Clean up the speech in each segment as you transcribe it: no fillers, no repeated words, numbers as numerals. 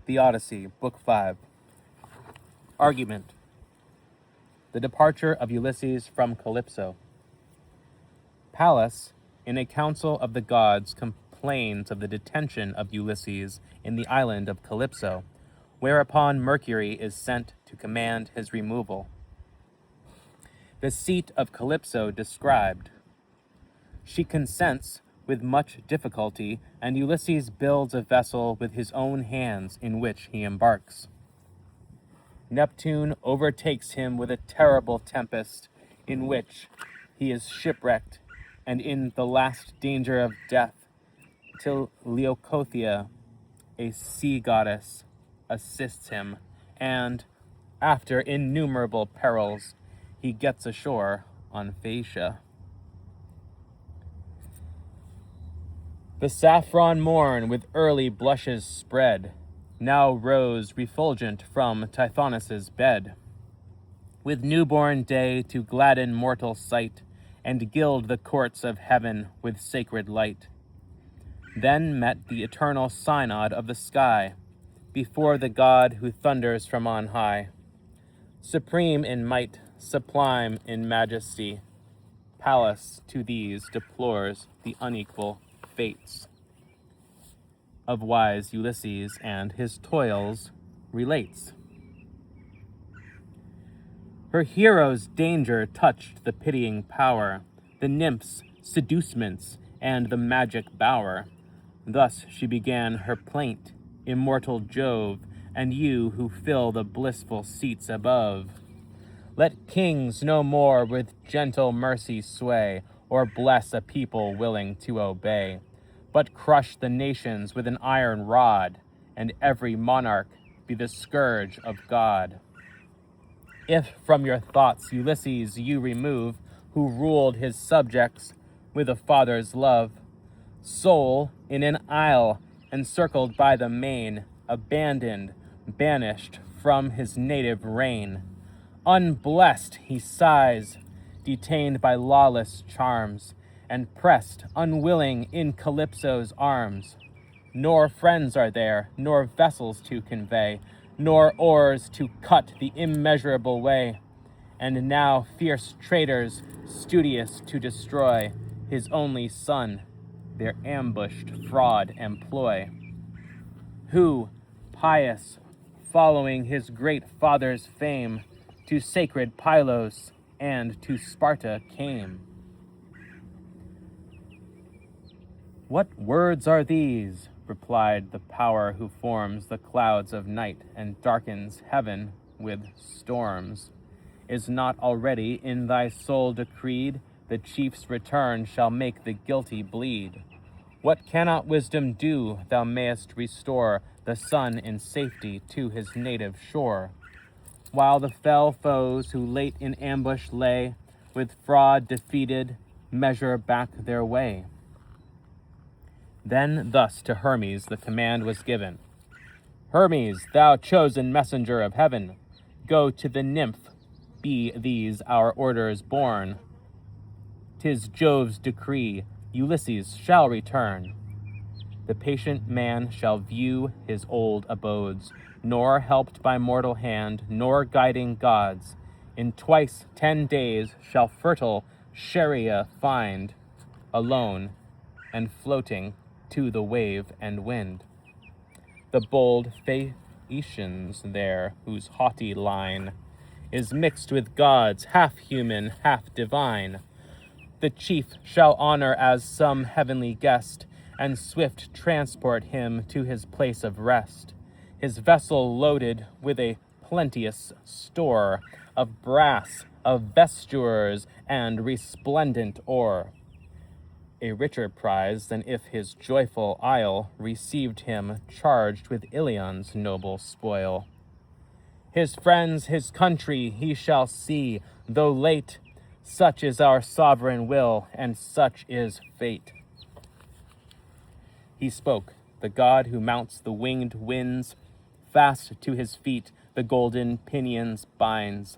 The Odyssey, Book 5. Argument. The departure of Ulysses from Calypso. Pallas, in a council of the gods, complains of the detention of Ulysses in the island of Calypso, whereupon Mercury is sent to command his removal. The seat of Calypso described. She consents with much difficulty, and Ulysses builds a vessel with his own hands in which he embarks. Neptune overtakes him with a terrible tempest in which he is shipwrecked and in the last danger of death, till Leucothea, a sea goddess, assists him, and, after innumerable perils, he gets ashore on Phaeacia. The saffron morn with early blushes spread, now rose refulgent from Tithonus' bed, with newborn day to gladden mortal sight, and gild the courts of heaven with sacred light. Then met the eternal synod of the sky, before the God who thunders from on high, supreme in might, sublime in majesty. Pallas to these deplores the unequal fates of wise Ulysses, and his toils relates. Her hero's danger touched the pitying power, the nymphs' seducements, and the magic bower. Thus she began her plaint, immortal Jove, and you who fill the blissful seats above. Let kings no more with gentle mercy sway, or bless a people willing to obey, but crush the nations with an iron rod, and every monarch be the scourge of God. If from your thoughts Ulysses you remove, who ruled his subjects with a father's love, soul in an isle encircled by the main, abandoned, banished from his native reign, unblessed he sighs, detained by lawless charms, and pressed unwilling in Calypso's arms. Nor friends are there, nor vessels to convey, nor oars to cut the immeasurable way. And now fierce traitors, studious to destroy his only son, their ambushed fraud employ. Who, pious, following his great father's fame, to sacred Pylos and to Sparta came. What words are these? Replied the power who forms the clouds of night and darkens heaven with storms. Is not already in thy soul decreed the chief's return shall make the guilty bleed? What cannot wisdom do, thou mayest restore the son in safety to his native shore, while the fell foes who late in ambush lay, with fraud defeated, measure back their way. Then thus to Hermes the command was given. Hermes, thou chosen messenger of heaven, go to the nymph, be these our orders born. 'Tis Jove's decree, Ulysses shall return. The patient man shall view his old abodes, nor helped by mortal hand, nor guiding gods. In twice 10 days shall fertile Scheria find, alone and floating to the wave and wind. The bold Phaeacians there, whose haughty line is mixed with gods, half human, half divine, the chief shall honor as some heavenly guest, and swift transport him to his place of rest, his vessel loaded with a plenteous store of brass, of vestures, and resplendent ore, a richer prize than if his joyful isle received him charged with Ilion's noble spoil. His friends, his country he shall see, though late. Such is our sovereign will, and such is fate. He spoke, the god who mounts the winged winds, fast to his feet the golden pinions binds,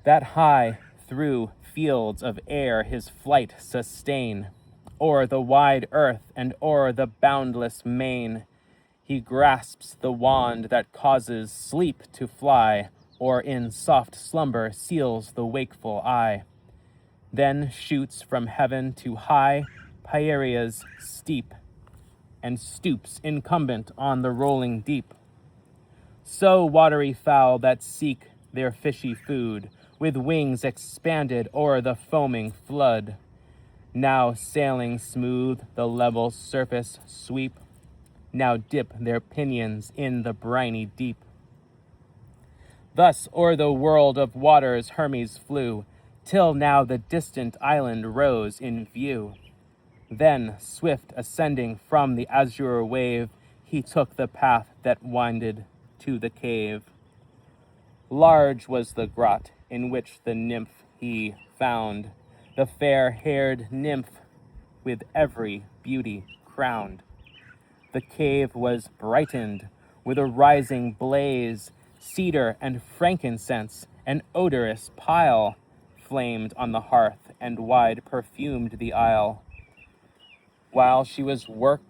that high through fields of air his flight sustain, o'er the wide earth and o'er the boundless main. He grasps the wand that causes sleep to fly, or in soft slumber seals the wakeful eye. Then shoots from heaven to high Pieria's steep, and stoops incumbent on the rolling deep. So watery fowl that seek their fishy food, with wings expanded o'er the foaming flood, now sailing smooth the level surface sweep, now dip their pinions in the briny deep. Thus o'er the world of waters Hermes flew, till now the distant island rose in view. Then, swift ascending from the azure wave, he took the path that winded to the cave. Large was the grot in which the nymph he found, the fair-haired nymph with every beauty crowned. The cave was brightened with a rising blaze, cedar and frankincense, an odorous pile flamed on the hearth and wide perfumed the aisle. While she with work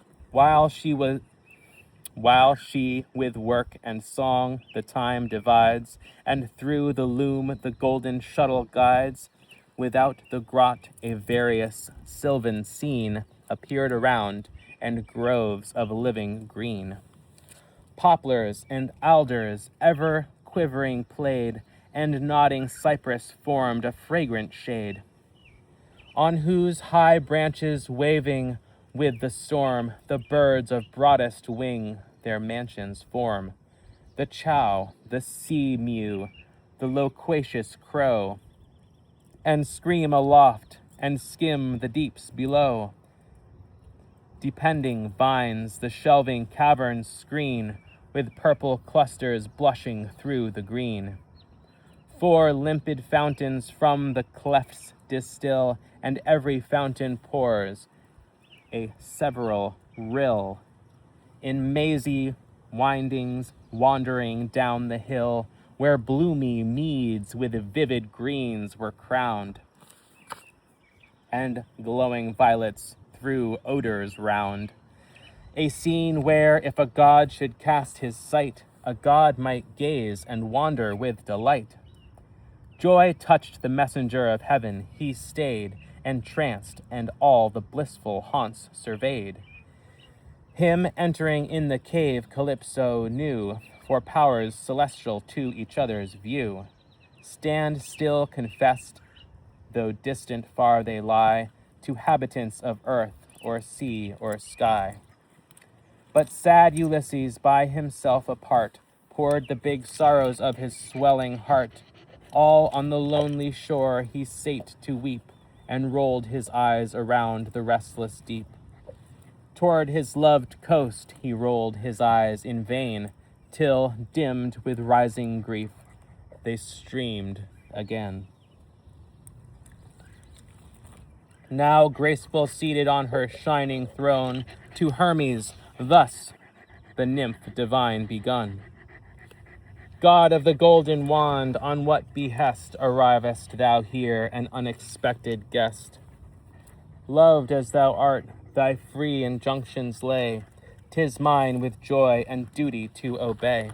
and song the time divides, and through the loom the golden shuttle guides, without the grot a various sylvan scene appeared around, and groves of living green. Poplars and alders ever quivering played, and nodding cypress formed a fragrant shade, on whose high branches waving with the storm, the birds of broadest wing their mansions form. The chow, the sea mew, the loquacious crow, and scream aloft and skim the deeps below. Depending vines the shelving caverns screen, with purple clusters blushing through the green. 4 limpid fountains from the clefts distill, and every fountain pours a several rill. In mazy windings wandering down the hill, where bloomy meads with vivid greens were crowned, and glowing violets threw odors round. A scene where, if a god should cast his sight, a god might gaze and wander with delight. Joy touched the messenger of heaven, he stayed, entranced, and all the blissful haunts surveyed. Him entering in the cave Calypso knew, for powers celestial to each other's view. Stand still confessed, though distant far they lie, to habitants of earth, or sea, or sky. But sad Ulysses, by himself apart, poured the big sorrows of his swelling heart. All on the lonely shore he sate to weep, and rolled his eyes around the restless deep. Toward his loved coast he rolled his eyes in vain, till, dimmed with rising grief, they streamed again. Now graceful seated on her shining throne, to Hermes thus the nymph divine begun. God of the golden wand, on what behest arrivest thou here, an unexpected guest? Loved as thou art, thy free injunctions lay, 'tis mine with joy and duty to obey.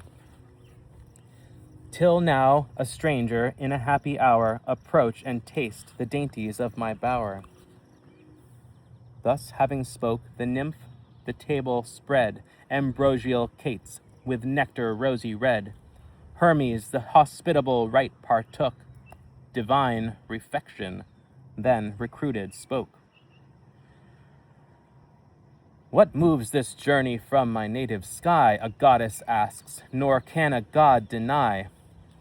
Till now, a stranger, in a happy hour, approach and taste the dainties of my bower. Thus having spoke, the nymph the table spread, ambrosial cates with nectar rosy red. Hermes the hospitable rite partook, divine refection, then recruited spoke. What moves this journey from my native sky, a goddess asks, nor can a god deny.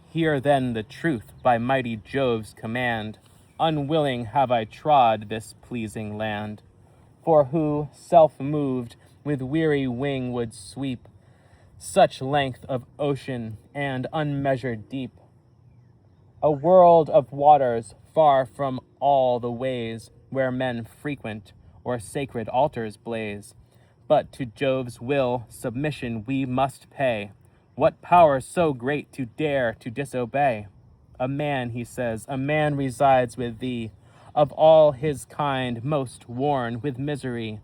Hear then the truth by mighty Jove's command. Unwilling have I trod this pleasing land. For who, self-moved, with weary wing would sweep such length of ocean and unmeasured deep? A world of waters far from all the ways where men frequent or sacred altars blaze. But to Jove's will submission we must pay. What power so great to dare to disobey? A man, he says, a man resides with thee, of all his kind most worn with misery.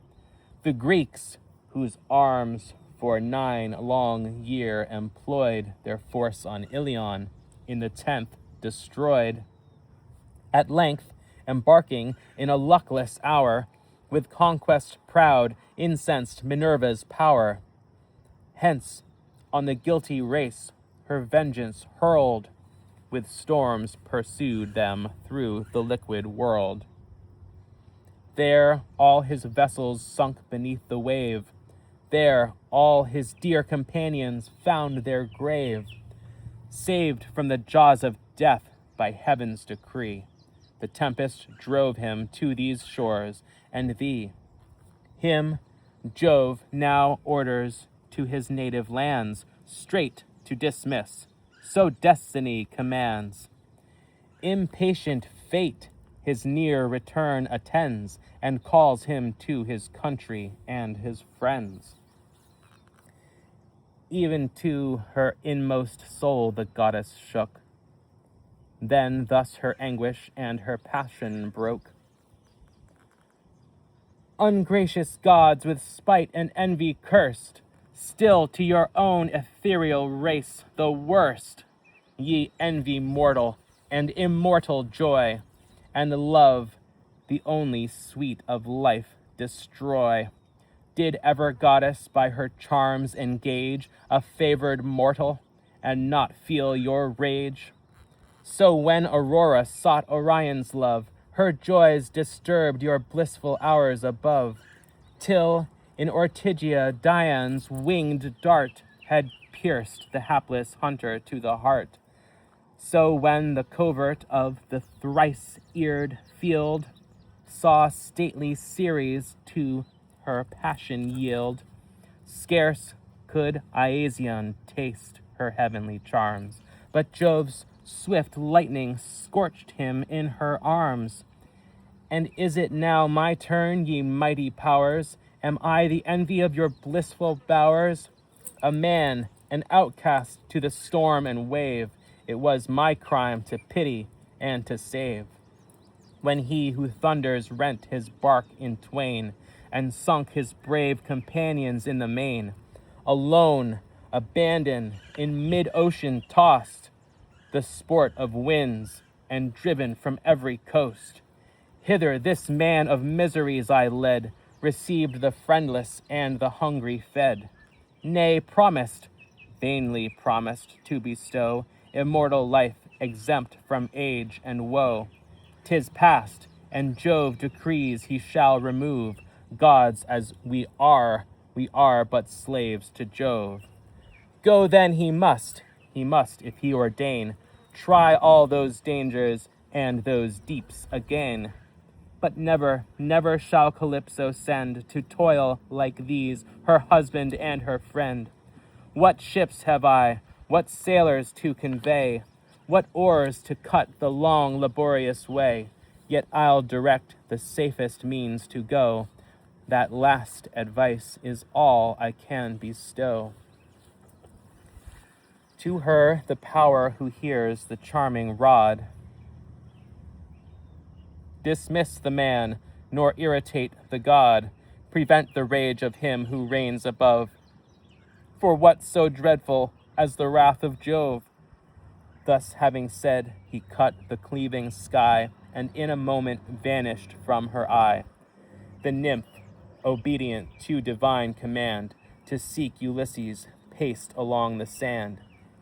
The Greeks, whose arms for 9 long year employed their force on Ilion, in the 10th destroyed. At length, embarking in a luckless hour, with conquest proud, incensed Minerva's power. Hence, on the guilty race, her vengeance hurled, with storms pursued them through the liquid world. There all his vessels sunk beneath the wave. There all his dear companions found their grave. Saved from the jaws of death by heaven's decree, the tempest drove him to these shores, and him, Jove now orders to his native lands straight to dismiss, so destiny commands. Impatient fate his near return attends, and calls him to his country and his friends. Even to her inmost soul the goddess shook. Then thus her anguish and her passion broke. Ungracious gods, with spite and envy cursed, still to your own ethereal race the worst. Ye envy mortal and immortal joy, and love, the only sweet of life, destroy. Did ever goddess by her charms engage a favored mortal, and not feel your rage? So when Aurora sought Orion's love, her joys disturbed your blissful hours above, till in Ortygia Dian's winged dart had pierced the hapless hunter to the heart. So when the covert of the thrice-eared field saw stately Ceres to her passion yield, scarce could Iasion taste her heavenly charms, but Jove's swift lightning scorched him in her arms. And is it now my turn, ye mighty powers? Am I the envy of your blissful bowers? A man, an outcast to the storm and wave, it was my crime to pity and to save. When he who thunders rent his bark in twain, and sunk his brave companions in the main, alone, abandoned, in mid-ocean tossed, the sport of winds, and driven from every coast. Hither this man of miseries I led, received the friendless and the hungry fed. Nay, promised, vainly promised, to bestow immortal life exempt from age and woe. 'Tis past, and Jove decrees he shall remove. Gods as we are but slaves to Jove. Go then he must, if he ordain, try all those dangers and those deeps again. But never, never shall Calypso send to toil like these her husband and her friend. What ships have I, what sailors to convey, what oars to cut the long laborious way? Yet I'll direct the safest means to go. That last advice is all I can bestow. To her, the power who hears the charming rod, dismiss the man, nor irritate the god. Prevent the rage of him who reigns above. For what so dreadful as the wrath of Jove? Thus having said, he cut the cleaving sky, and in a moment vanished from her eye. The nymph, obedient to divine command, to seek Ulysses, paced along the sand.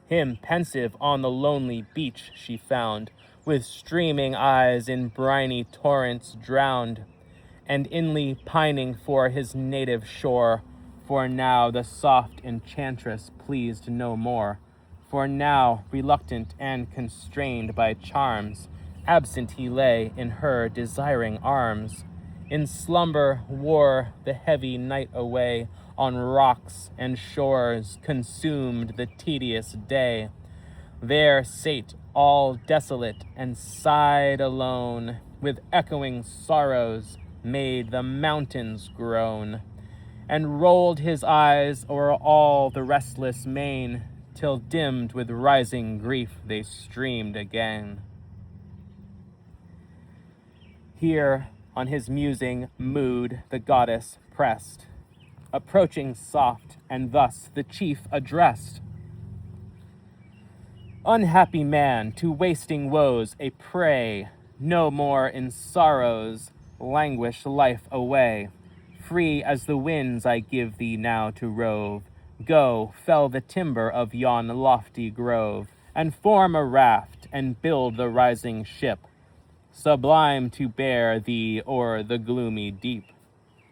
Him pensive on the lonely beach she found, with streaming eyes in briny torrents drowned, and inly pining for his native shore. For now the soft enchantress pleased no more. For now, reluctant and constrained by charms, absent he lay in her desiring arms. In slumber wore the heavy night away, on rocks and shores consumed the tedious day. There sate all desolate and sighed alone, with echoing sorrows made the mountains groan, and rolled his eyes o'er all the restless main, till dimmed with rising grief they streamed again. Here on his musing mood the goddess pressed, approaching soft, and thus the chief addressed. Unhappy man, to wasting woes a prey, no more in sorrows languish life away. Free as the winds I give thee now to rove. Go, fell the timber of yon lofty grove, and form a raft, and build the rising ship, sublime to bear thee o'er the gloomy deep.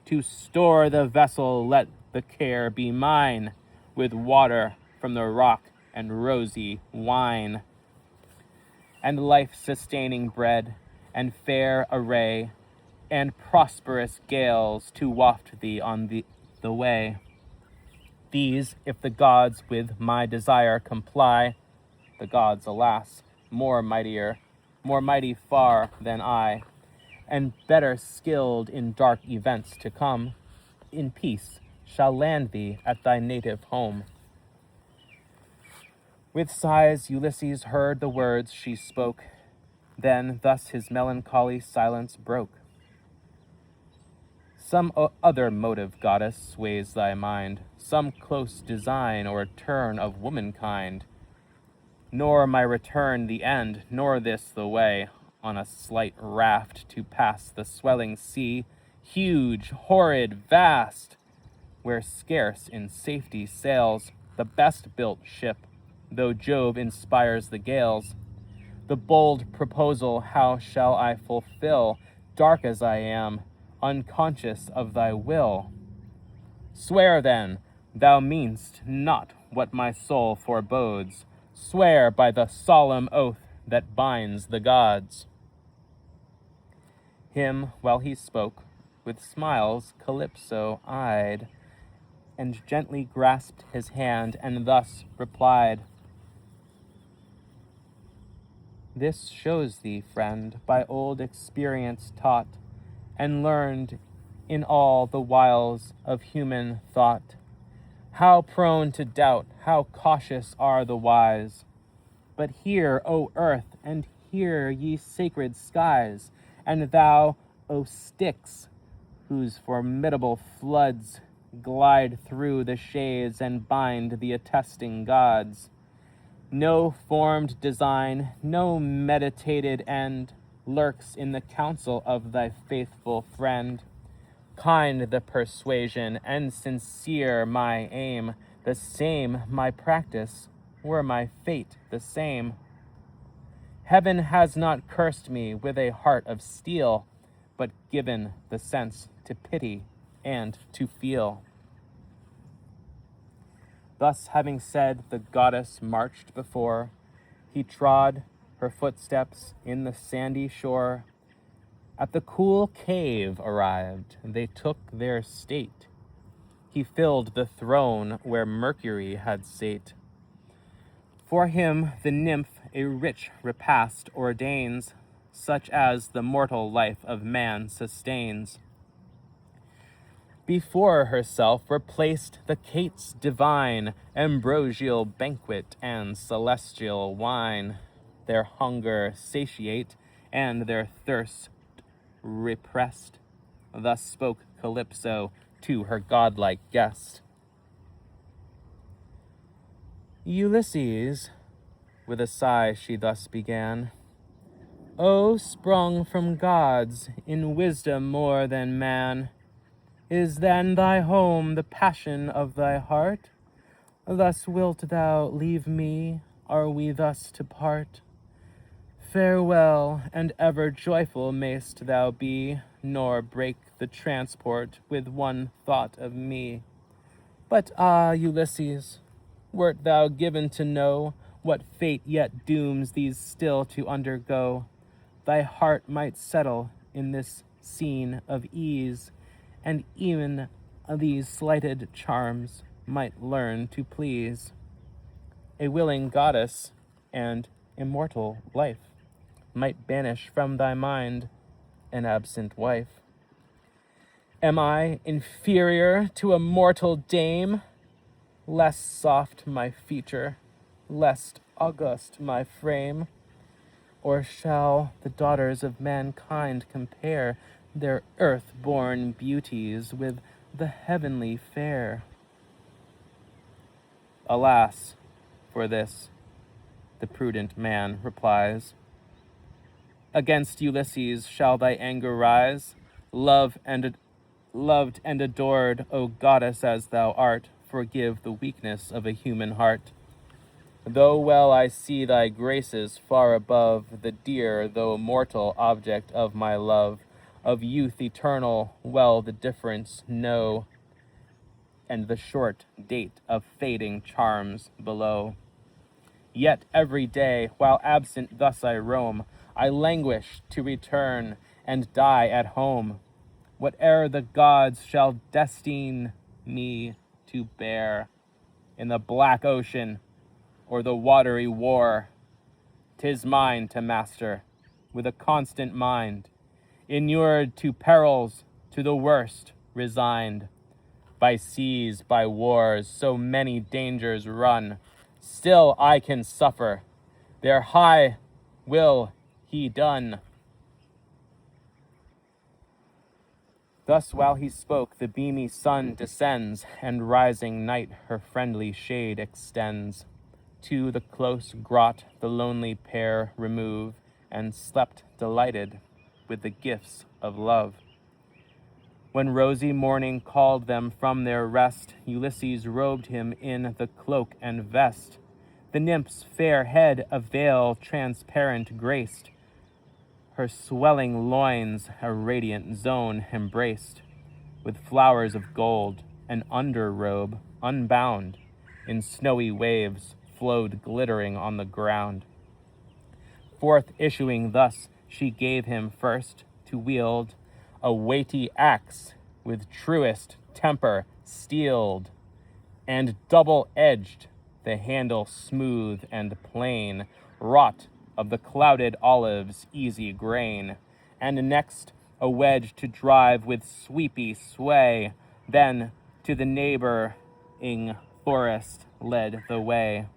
To store the vessel let the care be mine, with water from the rock and rosy wine, and life-sustaining bread, and fair array, and prosperous gales to waft thee on the way. These, if the gods with my desire comply, the gods, alas, more mighty far than I, and better skilled in dark events to come, in peace shall land thee at thy native home. With sighs Ulysses heard the words she spoke, then thus his melancholy silence broke. Some other motive, goddess, sways thy mind, some close design or turn of womankind. Nor my return the end, nor this the way, on a slight raft to pass the swelling sea, huge, horrid, vast, where scarce in safety sails the best-built ship, though Jove inspires the gales. The bold proposal how shall I fulfill, dark as I am, unconscious of thy will? Swear then, thou mean'st not what my soul forebodes. Swear by the solemn oath that binds the gods. Him, while he spoke, with smiles Calypso eyed, and gently grasped his hand, and thus replied, This shows thee, friend, by old experience taught, and learned in all the wiles of human thought, how prone to doubt, how cautious are the wise. But hear, O earth, and hear, ye sacred skies, and thou, O Styx, whose formidable floods glide through the shades and bind the attesting gods. No formed design, no meditated end lurks in the counsel of thy faithful friend. Kind the persuasion, and sincere my aim, the same my practice, were my fate the same. Heaven has not cursed me with a heart of steel, but given the sense to pity and to feel. Thus having said, the goddess marched before. He trod her footsteps in the sandy shore. At the cool cave arrived, they took their state. He filled the throne where Mercury had sate. For him the nymph a rich repast ordains, such as the mortal life of man sustains. Before herself were placed the cates divine, ambrosial banquet and celestial wine, their hunger satiate and their thirst repressed. Thus spoke Calypso to her godlike guest. Ulysses, with a sigh she thus began, O sprung from gods, in wisdom more than man, is then thy home the passion of thy heart? Thus wilt thou leave me? Are we thus to part? Farewell, and ever joyful mayst thou be, nor break the transport with one thought of me. But Ulysses, wert thou given to know what fate yet dooms these still to undergo, thy heart might settle in this scene of ease, and even these slighted charms might learn to please. A willing goddess and immortal life might banish from thy mind an absent wife. Am I inferior to a mortal dame? Less soft my feature, less august my frame? Or shall the daughters of mankind compare their earth-born beauties with the heavenly fair. Alas, for this, the prudent man replies. Against Ulysses shall thy anger rise? Loved and adored, O goddess as thou art, forgive the weakness of a human heart. Though well I see thy graces far above the dear though mortal object of my love, of youth eternal, well the difference know, and the short date of fading charms below. Yet every day, while absent thus I roam, I languish to return and die at home, whate'er the gods shall destine me to bear, in the black ocean or the watery war. 'Tis mine to master, with a constant mind, inured to perils, to the worst resigned. By seas, by wars, so many dangers run, still I can suffer, their high will he done. Thus while he spoke, the beamy sun descends, and rising night her friendly shade extends. To the close grot the lonely pair remove, and slept delighted with the gifts of love. When rosy morning called them from their rest, Ulysses robed him in the cloak and vest. The nymph's fair head a veil transparent graced, her swelling loins a radiant zone embraced. With flowers of gold, an underrobe unbound, in snowy waves flowed glittering on the ground. Forth issuing thus, she gave him first to wield a weighty axe with truest temper steeled, and double-edged, the handle smooth and plain, wrought of the clouded olive's easy grain. And next a wedge to drive with sweepy sway, then to the neighboring forest led the way.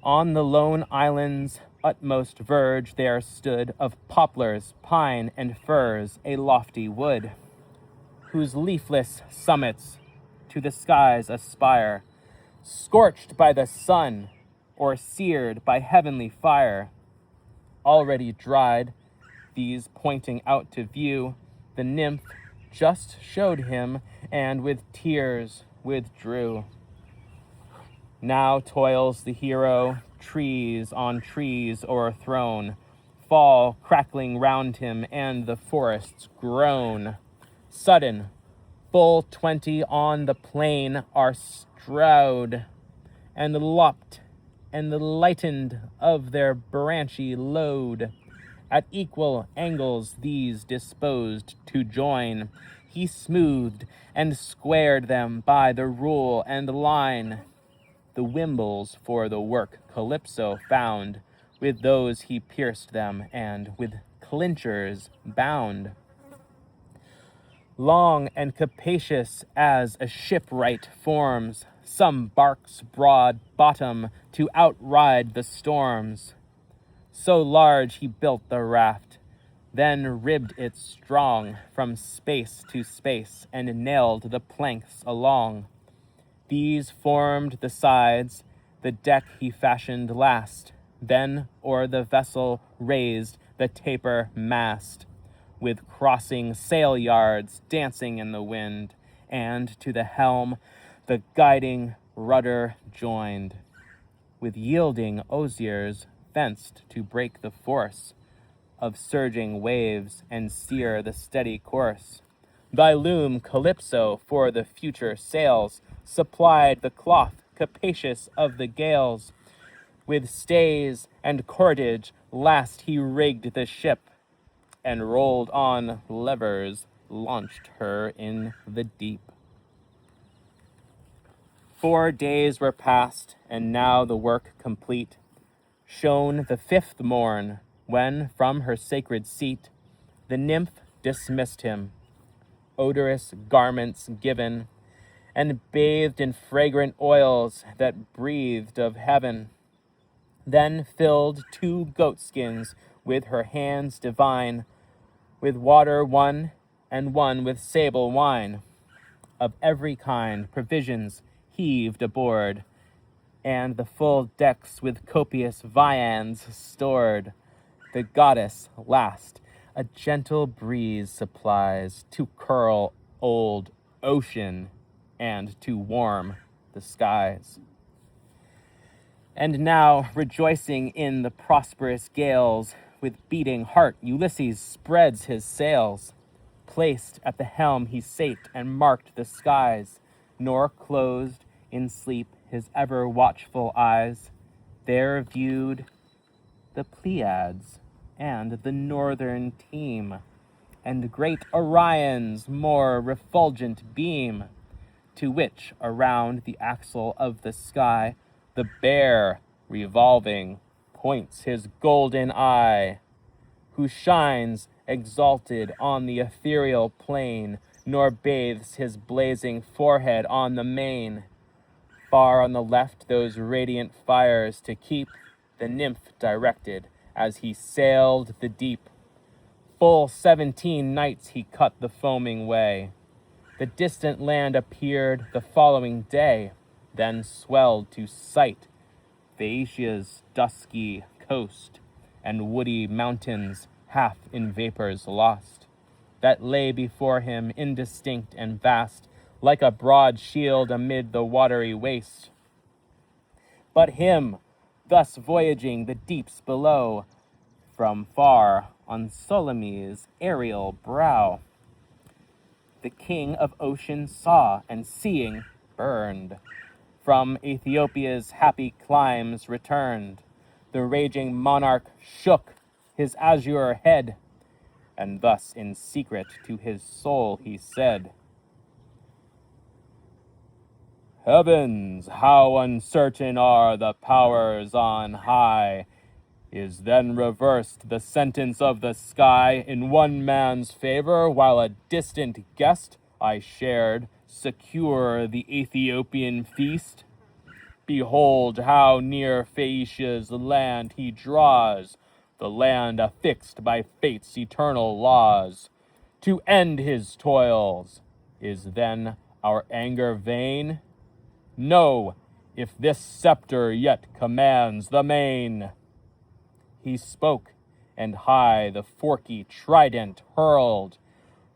On the lone island's utmost verge there stood, of poplars, pine, and firs, a lofty wood, whose leafless summits to the skies aspire, scorched by the sun or seared by heavenly fire. Already dried, these pointing out to view, the nymph just showed him, and with tears withdrew. Now toils the hero, trees on trees o'erthrown, fall crackling round him, and the forests groan. Sudden, full 20 on the plain are strowed, and lopped, and lightened of their branchy load. At equal angles these disposed to join, he smoothed and squared them by the rule and line. The wimbles for the work Calypso found, with those he pierced them, and with clinchers bound. Long and capacious as a shipwright forms, some bark's broad bottom to outride the storms. So large he built the raft, then ribbed it strong from space to space, and nailed the planks along. These formed the sides, the deck he fashioned last, then o'er the vessel raised the taper mast, with crossing sail yards dancing in the wind, and to the helm the guiding rudder joined, with yielding osiers fenced to break the force of surging waves and steer the steady course. Thy loom, Calypso, for the future sails, supplied the cloth capacious of the gales. With stays and cordage last he rigged the ship, and rolled on levers launched her in the deep. 4 days were past, and now the work complete, shone the 5th morn, when from her sacred seat the nymph dismissed him, odorous garments given, and bathed in fragrant oils that breathed of heaven. Then filled 2 goatskins with her hands divine, with water one, and one with sable wine. Of every kind provisions heaved aboard, and the full decks with copious viands stored. The goddess last a gentle breeze supplies to curl old ocean and to warm the skies. And now, rejoicing in the prosperous gales, with beating heart Ulysses spreads his sails. Placed at the helm he sate and marked the skies, nor closed in sleep his ever watchful eyes. There viewed the Pleiads and the northern team, and great Orion's more refulgent beam, to which around the axle of the sky the bear, revolving, points his golden eye, who shines exalted on the ethereal plain, nor bathes his blazing forehead on the main. Far on the left those radiant fires to keep the nymph directed as he sailed the deep. Full 17 nights he cut the foaming way. The distant land appeared the following day, then swelled to sight Phaeacia's dusky coast, and woody mountains half in vapors lost, that lay before him indistinct and vast, like a broad shield amid the watery waste. But him, thus voyaging the deeps below, from far on Solyme's aerial brow, the king of ocean saw, and seeing, burned. From Ethiopia's happy climes returned, the raging monarch shook his azure head, and thus in secret to his soul he said, "Heavens, how uncertain are the powers on high! Is then reversed the sentence of the sky in one man's favor, while a distant guest I shared secure the Ethiopian feast? Behold how near Phaeacia's land he draws, the land affixed by fate's eternal laws. To end his toils, is then our anger vain? No, if this scepter yet commands the main." He spoke, and high the forky trident hurled,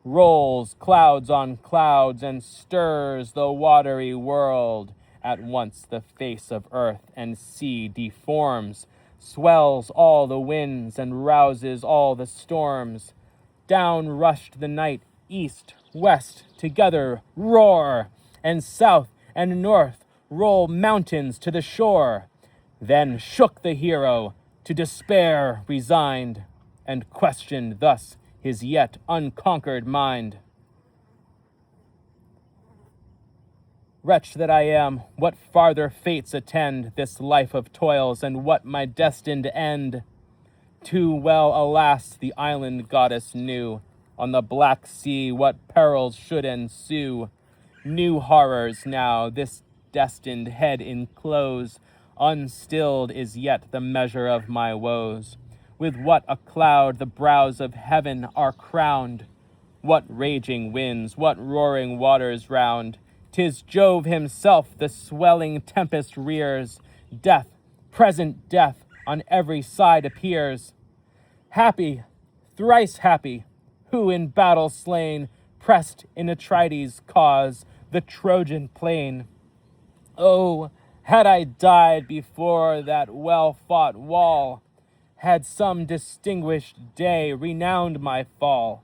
rolls clouds on clouds, and stirs the watery world. At once the face of earth and sea deforms, swells all the winds, and rouses all the storms. Down rushed the night, east, west, together roar, and south and north roll mountains to the shore. Then shook the hero, to despair resigned, and questioned thus his yet unconquered mind. "Wretch that I am, what farther fates attend this life of toils, and what my destined end? Too well, alas, the island goddess knew, on the black sea what perils should ensue. New horrors now this destined head enclose, unstilled is yet the measure of my woes. With what a cloud the brows of heaven are crowned! What raging winds, what roaring waters round! 'Tis Jove himself the swelling tempest rears. Death, present death, on every side appears. Happy, thrice happy, who in battle slain, pressed in Atrides' cause the Trojan plain. Oh, had I died before that well-fought wall, had some distinguished day renowned my fall,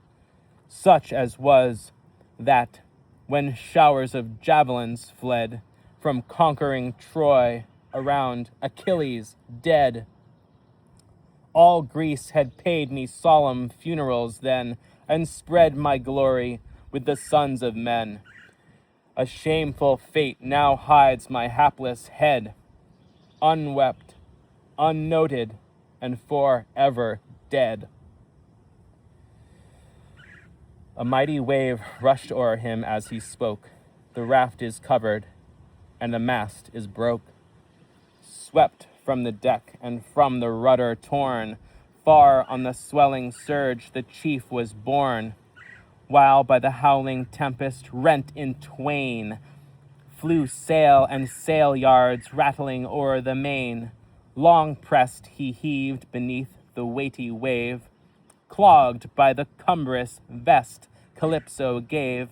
such as was that when showers of javelins fled from conquering Troy around Achilles dead. All Greece had paid me solemn funerals then, and spread my glory with the sons of men. A shameful fate now hides my hapless head, unwept, unnoted, and forever dead." A mighty wave rushed o'er him as he spoke. The raft is covered, and the mast is broke. Swept from the deck and from the rudder torn, far on the swelling surge the chief was borne. while by the howling tempest rent in twain flew sail and sail yards rattling o'er the main. Long pressed he heaved beneath the weighty wave, clogged by the cumbrous vest Calypso gave.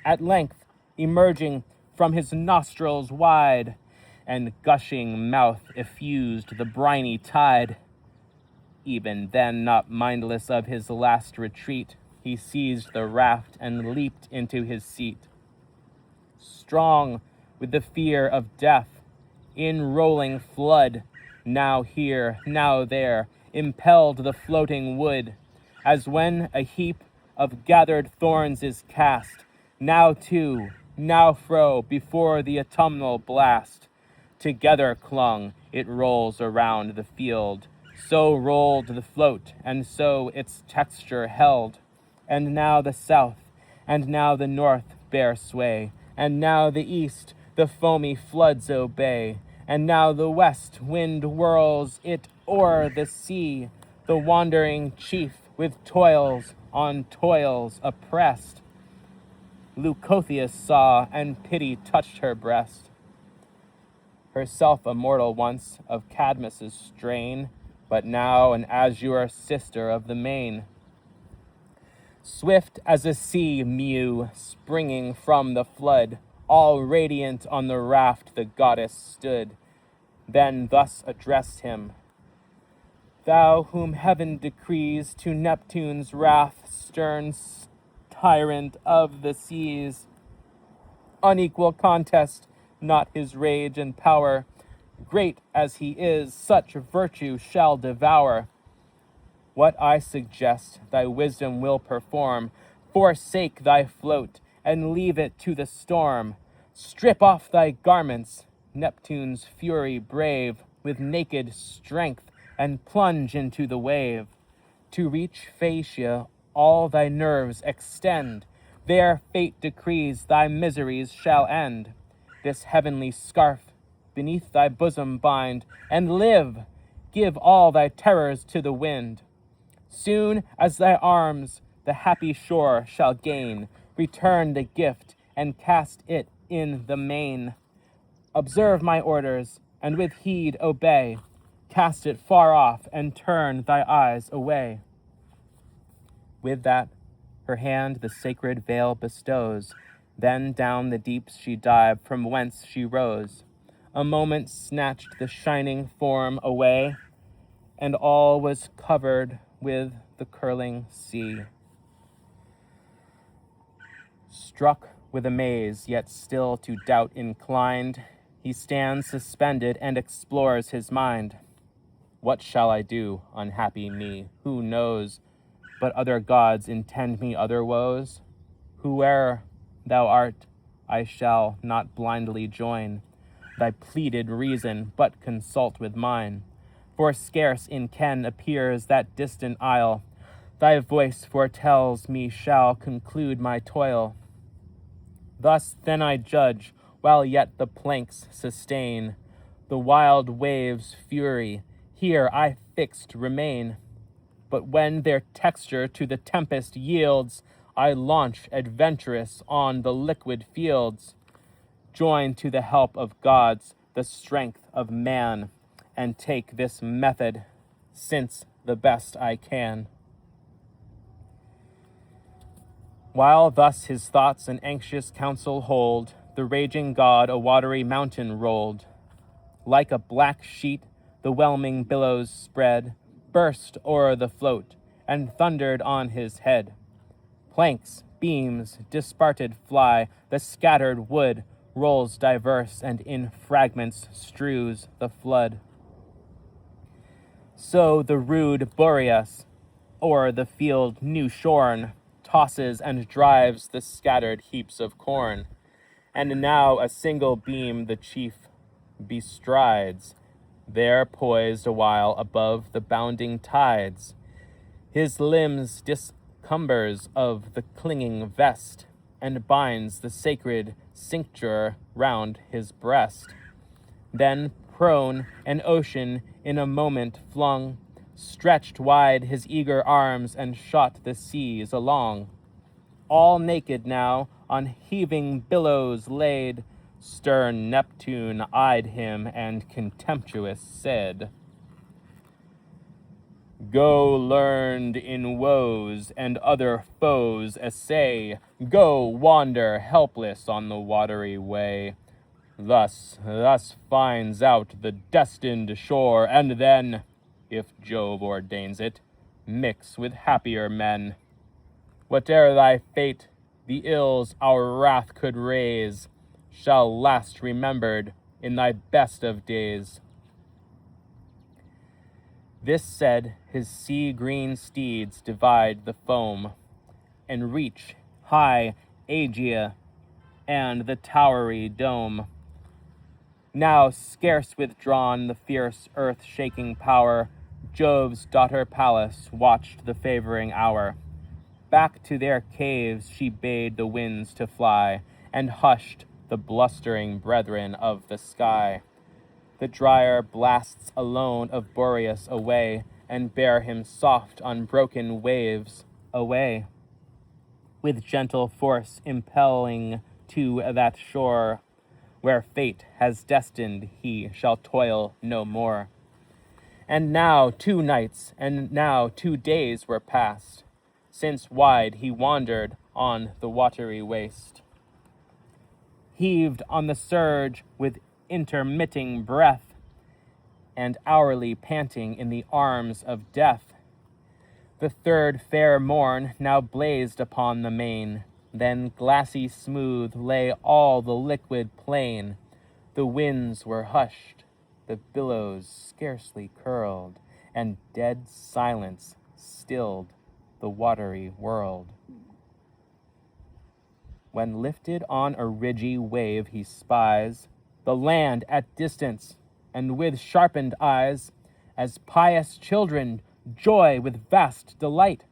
At length, emerging from his nostrils wide, and gushing mouth effused the briny tide. Even then, not mindless of his last retreat, he seized the raft and leaped into his seat. Strong with the fear of death, in rolling flood, now here, now there, impelled the floating wood, as when a heap of gathered thorns is cast, now to, now fro, before the autumnal blast. Together clung, it rolls around the field, so rolled the float, and so its texture held. And now the south, and now the north bear sway, and now the east the foamy floods obey, and now the west wind whirls it o'er the sea, the wandering chief with toils on toils oppressed. Leucotheus saw, and pity touched her breast. Herself a mortal once of Cadmus' strain, but now an azure sister of the main. Swift as a sea mew springing from the flood, all radiant on the raft the goddess stood, then thus addressed him: "Thou whom heaven decrees to Neptune's wrath, stern tyrant of the seas, unequal contest, not his rage and power, great as he is, such virtue shall devour. What I suggest thy wisdom will perform. Forsake thy float, and leave it to the storm. Strip off thy garments, Neptune's fury brave, with naked strength, and plunge into the wave. To reach Phaeacia all thy nerves extend. There fate decrees thy miseries shall end. This heavenly scarf beneath thy bosom bind, and live, give all thy terrors to the wind. Soon as thy arms the happy shore shall gain, return the gift, and cast it in the main. Observe my orders, and with heed obey. Cast it far off, and turn thy eyes away." With that, her hand the sacred veil bestows, then down the deeps she dived from whence she rose. A moment snatched the shining form away, and all was covered with the curling sea. Struck with amaze, yet still to doubt inclined, he stands suspended and explores his mind. What shall I do, unhappy me? Who knows? But other gods intend me other woes? Whoe'er thou art, I shall not blindly join thy pleaded reason, but consult with mine. For scarce in ken appears that distant isle. Thy voice foretells me shall conclude my toil. Thus then I judge, while yet the planks sustain the wild waves' fury, here I fixed remain. But when their texture to the tempest yields, I launch adventurous on the liquid fields. Join to the help of gods the strength of man, and take this method, since the best I can. While thus his thoughts an anxious counsel hold, the raging god a watery mountain rolled. Like a black sheet the whelming billows spread, burst o'er the float, and thundered on his head. Planks, beams, disparted fly, the scattered wood rolls diverse, and in fragments strews the flood. So the rude Boreas, o'er the field new shorn, tosses and drives the scattered heaps of corn. And now a single beam the chief bestrides, there poised awhile above the bounding tides. His limbs discumbers of the clinging vest, and binds the sacred cincture round his breast. Then prone an ocean in a moment flung, stretched wide his eager arms and shot the seas along. All naked now, on heaving billows laid, stern Neptune eyed him and contemptuous said, "Go learned in woes and other foes essay, go wander helpless on the watery way. Thus finds out the destined shore, and then, if Jove ordains it, mix with happier men. Whate'er thy fate, the ills our wrath could raise, shall last remembered in thy best of days." This said, his sea-green steeds divide the foam, and reach high Aegea and the towery dome. Now scarce withdrawn the fierce earth-shaking power, Jove's daughter Pallas watched the favoring hour. Back to their caves she bade the winds to fly, and hushed the blustering brethren of the sky. The drier blasts alone of Boreas away, and bear him soft on broken waves away, with gentle force impelling to that shore, where fate has destined he shall toil no more. And now 2 nights, and now 2 days were past, since wide he wandered on the watery waste, heaved on the surge with intermitting breath, and hourly panting in the arms of death. The 3rd fair morn now blazed upon the main, then glassy smooth lay all the liquid plain. The winds were hushed, the billows scarcely curled, and dead silence stilled the watery world. When lifted on a ridgy wave he spies the land at distance, and with sharpened eyes, as pious children, joy with vast delight,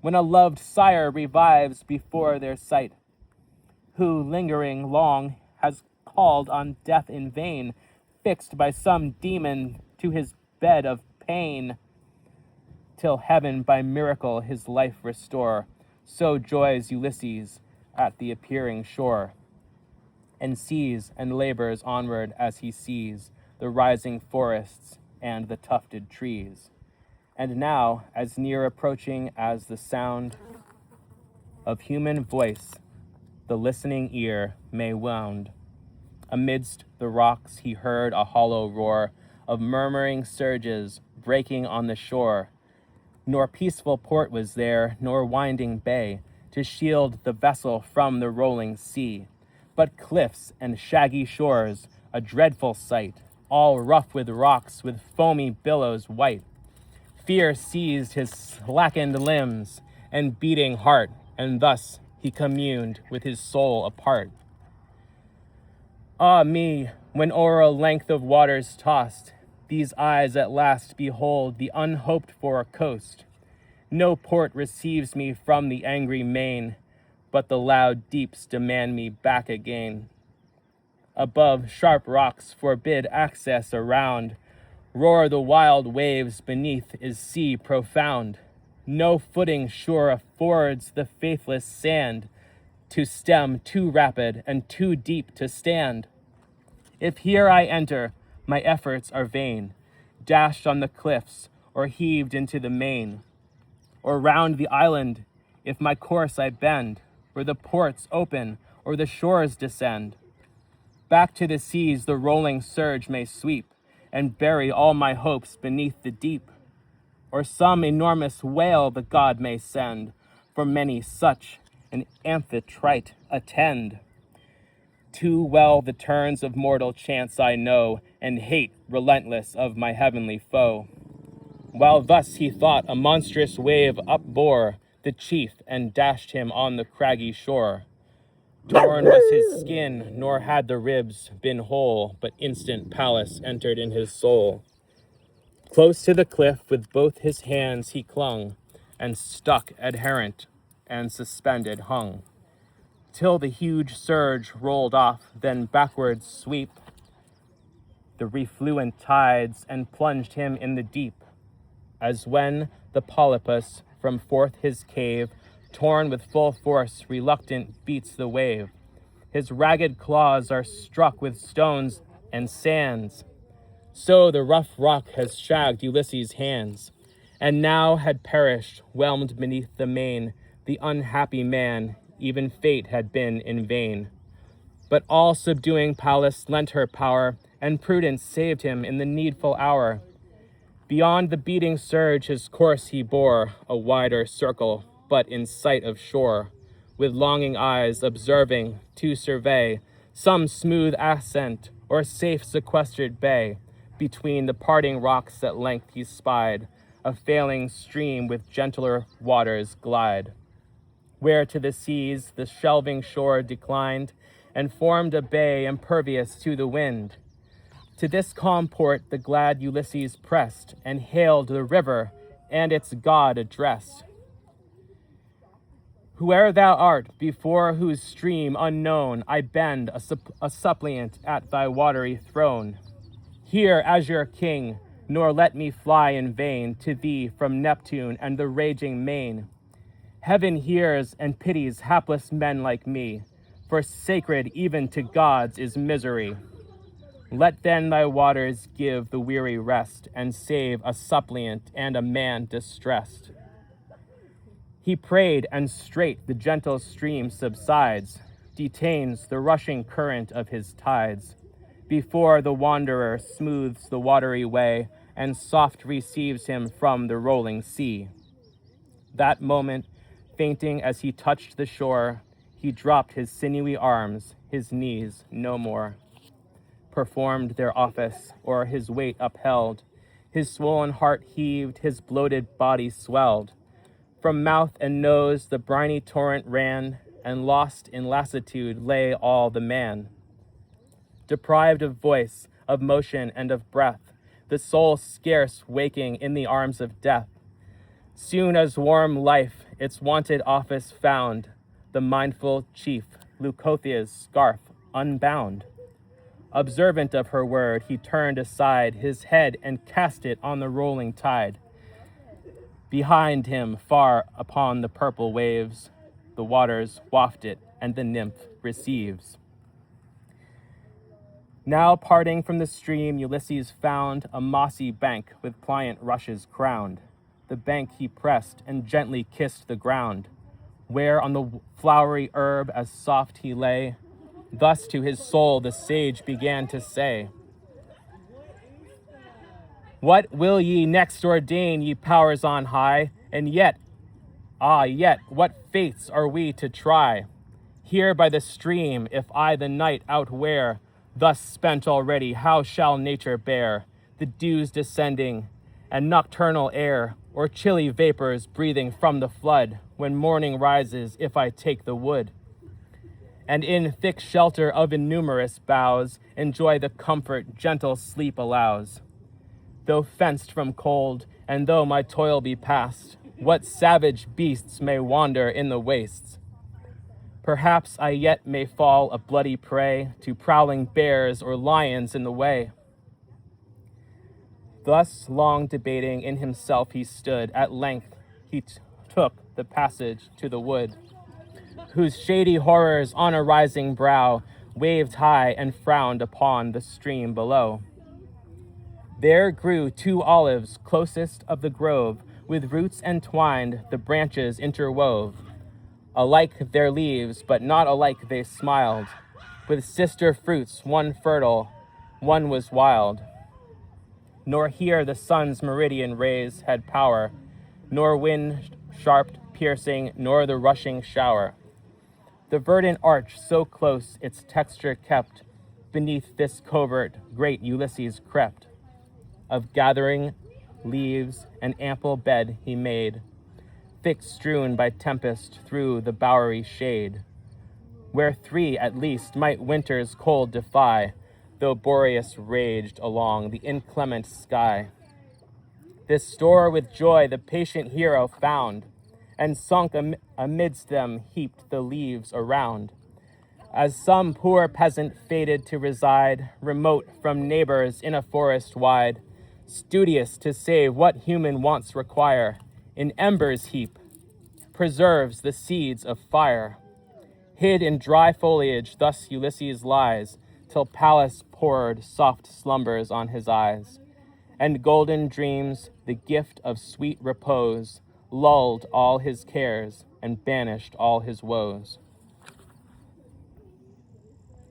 when a loved sire revives before their sight, who, lingering long, has called on death in vain, fixed by some demon to his bed of pain, till heaven by miracle his life restore. So joys Ulysses at the appearing shore, and sees and labors onward as he sees the rising forests and the tufted trees. And now, as near approaching as the sound of human voice the listening ear may wound, amidst the rocks he heard a hollow roar of murmuring surges breaking on the shore. Nor peaceful port was there, nor winding bay, to shield the vessel from the rolling sea, but cliffs and shaggy shores, a dreadful sight, all rough with rocks, with foamy billows white. Fear seized his slackened limbs and beating heart, and thus he communed with his soul apart. Ah me, when o'er a length of waters tossed, these eyes at last behold the unhoped-for coast. No port receives me from the angry main, but the loud deeps demand me back again. Above, sharp rocks forbid access around, roar the wild waves, beneath is sea profound. No footing sure affords the faithless sand, to stem too rapid and too deep to stand. If here I enter, my efforts are vain, dashed on the cliffs or heaved into the main. Or round the island, if my course I bend, where the ports open or the shores descend. Back to the seas the rolling surge may sweep, and bury all my hopes beneath the deep. Or some enormous whale the god may send, for many such an amphitrite attend. Too well the turns of mortal chance I know, and hate relentless of my heavenly foe. While thus he thought, a monstrous wave upbore the chief, and dashed him on the craggy shore. Torn was his skin, nor had the ribs been whole, but instant Pallas entered in his soul. Close to the cliff with both his hands he clung, and stuck adherent and suspended hung, till the huge surge rolled off, then backwards sweep the refluent tides, and plunged him in the deep. as when the polypus from forth his cave, torn with full force, reluctant beats the wave. His ragged claws are struck with stones and sands. So the rough rock has shagged Ulysses' hands, and now had perished, whelmed beneath the main, the unhappy man, even fate had been in vain. But all subduing Pallas lent her power, and prudence saved him in the needful hour. Beyond the beating surge his course he bore, a wider circle, but in sight of shore, with longing eyes observing, to survey some smooth ascent or safe sequestered bay. Between the parting rocks at length he spied a failing stream with gentler waters glide, where to the seas the shelving shore declined, and formed a bay impervious to the wind. To this calm port the glad Ulysses pressed, and hailed the river and its god addressed. Whoe'er thou art, before whose stream unknown I bend a suppliant at thy watery throne, hear azure king, nor let me fly in vain to thee from Neptune and the raging main. Heaven hears and pities hapless men like me, for sacred even to gods is misery. Let then thy waters give the weary rest, and save a suppliant and a man distressed. He prayed, and straight the gentle stream subsides, detains the rushing current of his tides, before the wanderer smooths the watery way, and soft receives him from the rolling sea. That moment, fainting as he touched the shore, he dropped his sinewy arms, his knees no more performed their office, or his weight upheld. His swollen heart heaved, his bloated body swelled. From mouth and nose the briny torrent ran, and lost in lassitude lay all the man. Deprived of voice, of motion, and of breath, the soul scarce waking in the arms of death. Soon as warm life its wonted office found, the mindful chief Leucothia's scarf unbound. Observant of her word, he turned aside his head and cast it on the rolling tide. Behind him, far upon the purple waves, the waters waft it, and the nymph receives. Now parting from the stream, Ulysses found a mossy bank with pliant rushes crowned. The bank he pressed and gently kissed the ground, where on the flowery herb as soft he lay. Thus to his soul the sage began to say, "What will ye next ordain, ye powers on high? And yet, yet, what fates are we to try? Here by the stream, if I the night outwear, thus spent already, how shall nature bear the dews descending, and nocturnal air, or chilly vapors breathing from the flood, when morning rises, if I take the wood? And in thick shelter of innumerous boughs, enjoy the comfort gentle sleep allows. Though fenced from cold, and though my toil be past, what savage beasts may wander in the wastes? Perhaps I yet may fall a bloody prey to prowling bears or lions in the way." Thus long debating in himself he stood, at length he took the passage to the wood, whose shady horrors on a rising brow waved high and frowned upon the stream below. There grew 2 olives closest of the grove, with roots entwined the branches interwove. Alike their leaves, but not alike they smiled, with sister fruits, one fertile, one was wild. Nor here the sun's meridian rays had power, nor wind sharp piercing, nor the rushing shower. The verdant arch so close its texture kept, beneath this covert great Ulysses crept. Of gathering leaves an ample bed he made, thick strewn by tempest through the bowery shade, where 3 at least might winter's cold defy, though Boreas raged along the inclement sky. This store with joy the patient hero found, and sunk amidst them heaped the leaves around. As some poor peasant fated to reside, remote from neighbors in a forest wide, studious to save what human wants require, in embers heap, preserves the seeds of fire. Hid in dry foliage, thus Ulysses lies, till Pallas poured soft slumbers on his eyes, and golden dreams, the gift of sweet repose, lulled all his cares and banished all his woes.